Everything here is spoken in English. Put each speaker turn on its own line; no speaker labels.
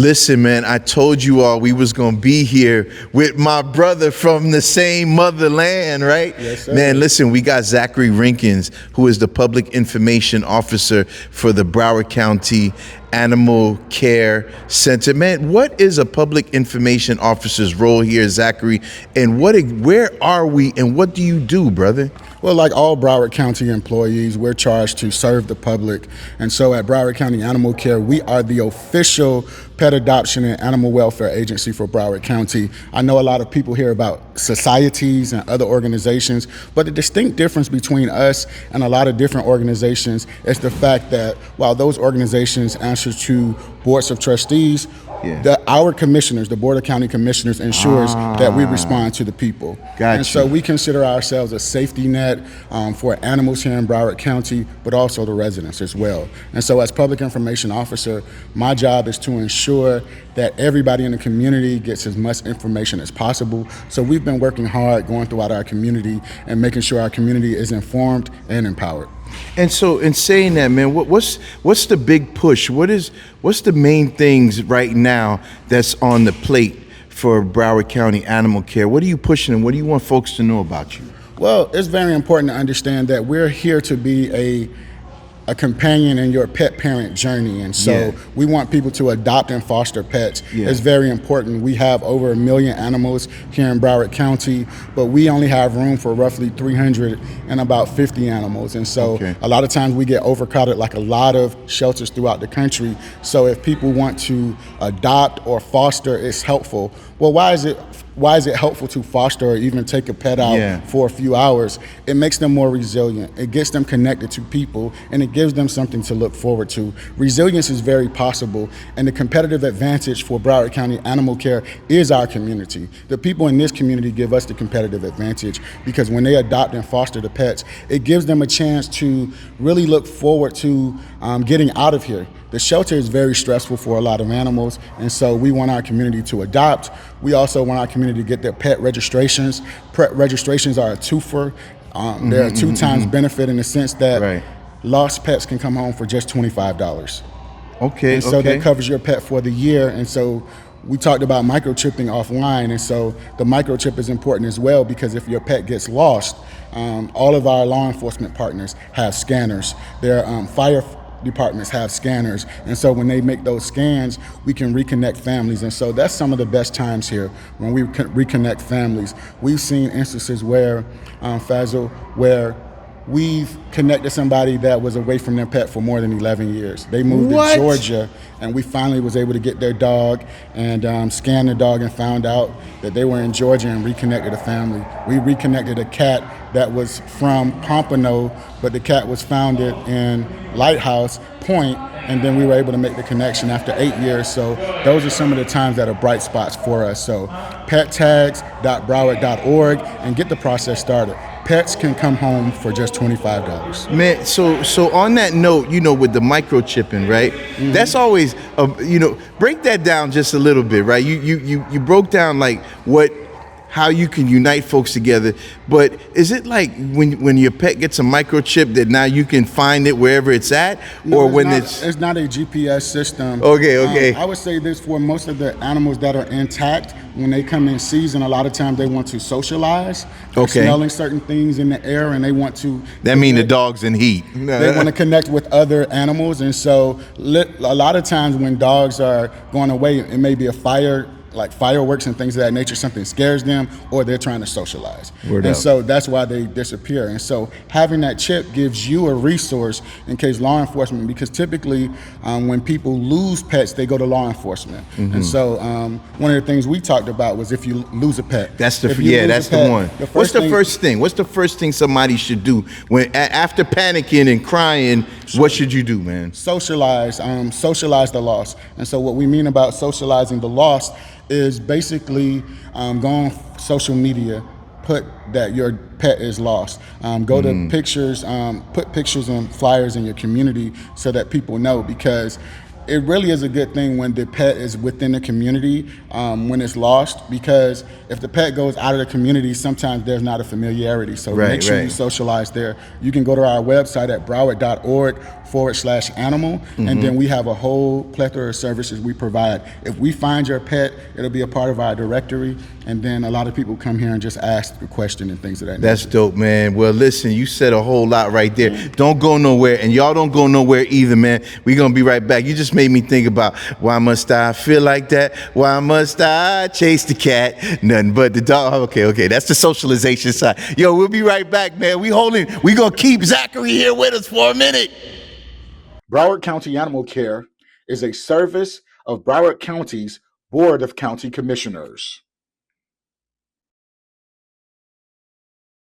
Listen, man, I told you all we was going to be here with my brother from the same motherland, right?
Yes, sir.
Man, listen, we got Zachary Rinkins, who is the Public Information Officer for the Broward County Animal Care Center. Man, what is a Public Information Officer's role here, Zachary? And where are we and what do you do, brother?
Well, like all Broward County employees, we're charged to serve the public. And so at Broward County Animal Care, we are the official pet adoption and animal welfare agency for Broward County. I know a lot of people hear about societies and other organizations, but the distinct difference between us and a lot of different organizations is the fact that while those organizations answer to boards of trustees, our commissioners, the Board of County Commissioners, ensures that we respond to the people.
Gotcha.
And so we consider ourselves a safety net for animals here in Broward County, but also the residents as well. And so as Public Information Officer, my job is to ensure that everybody in the community gets as much information as possible. So we've been working hard going throughout our community and making sure our community is informed and empowered.
And so, in saying that, man, what's the big push? What's the main things right now that's on the plate for Broward County Animal Care? What are you pushing and what do you want folks to know about you?
Well, it's very important to understand that we're here to be a companion in your pet parent journey, and so we want people to adopt and foster pets. It's very important. We have over 1 million animals here in Broward County, but we only have room for roughly 350 animals, and so a lot of times we get overcrowded like a lot of shelters throughout the country. So if people want to adopt or foster, it's helpful. Well, why is it helpful to foster or even take a pet out for a few hours? It makes them more resilient. It gets them connected to people, and it gives them something to look forward to. Resilience is very possible, and the competitive advantage for Broward County Animal Care is our community. The people in this community give us the competitive advantage because when they adopt and foster the pets, it gives them a chance to really look forward to getting out of here. The shelter is very stressful for a lot of animals, and so we want our community to adopt. We also want our community to get their pet registrations. Pet registrations are a twofer. They're a two times benefit in the sense that lost pets can come home for just $25.
Okay.
And so that covers your pet for the year. And so we talked about microchipping offline, and so the microchip is important as well because if your pet gets lost, all of our law enforcement partners have scanners. Their fire departments have scanners, and so when they make those scans, we can reconnect families. And so that's some of the best times here when we reconnect families. We've seen instances where, Faisal, where we've connected somebody that was away from their pet for more than 11 years. They moved to Georgia, and we finally was able to get their dog and scan the dog and found out that they were in Georgia and reconnected a family. We reconnected a cat that was from Pompano, but the cat was founded in Lighthouse Point, and then we were able to make the connection after 8 years. So those are some of the times that are bright spots for us. So pettags.broward.org and get the process started. Pets can come home for just $25.
Man, so on that note, with the microchipping, right? That's always, break that down just a little bit, right? You broke down like how you can unite folks together, but is it like when your pet gets a microchip that now you can find it wherever it's at, or when it's
not a GPS system?
Okay.
I would say this for most of the animals that are intact. When they come in season, a lot of times they want to socialize. They're smelling certain things in the air, and they want to.
That means the dog's in heat.
They want to connect with other animals, and so a lot of times when dogs are going away, it may be a fire, like fireworks and things of that nature, something scares them, or they're trying to socialize. So that's why they disappear. And so having that chip gives you a resource in case law enforcement, because typically when people lose pets, they go to law enforcement. And so one of the things we talked about was if you lose a pet.
That's the one. What's the first thing somebody should do when after panicking and crying? What should you do, man?
Socialize the loss. And so what we mean about socializing the loss is basically go on social media, put that your pet is lost. Go to pictures, put pictures and flyers in your community so that people know, because it really is a good thing when the pet is within the community when it's lost, because if the pet goes out of the community, sometimes there's not a familiarity. So make sure you socialize there. You can go to our website at broward.org /animal, and then we have a whole plethora of services we provide. If we find your pet, it'll be a part of our directory, and then a lot of people come here and just ask a question and things of that nature.
That's dope, man. Well, listen, you said a whole lot right there. Don't go nowhere, and y'all don't go nowhere either, man. We're going to be right back. You just made me think about, why must I feel like that? Why must I chase the cat? Nothing but the dog. Okay, that's the socialization side. Yo, we'll be right back, man. We going to keep Zachary here with us for a minute.
Broward County Animal Care is a service of Broward County's Board of County Commissioners.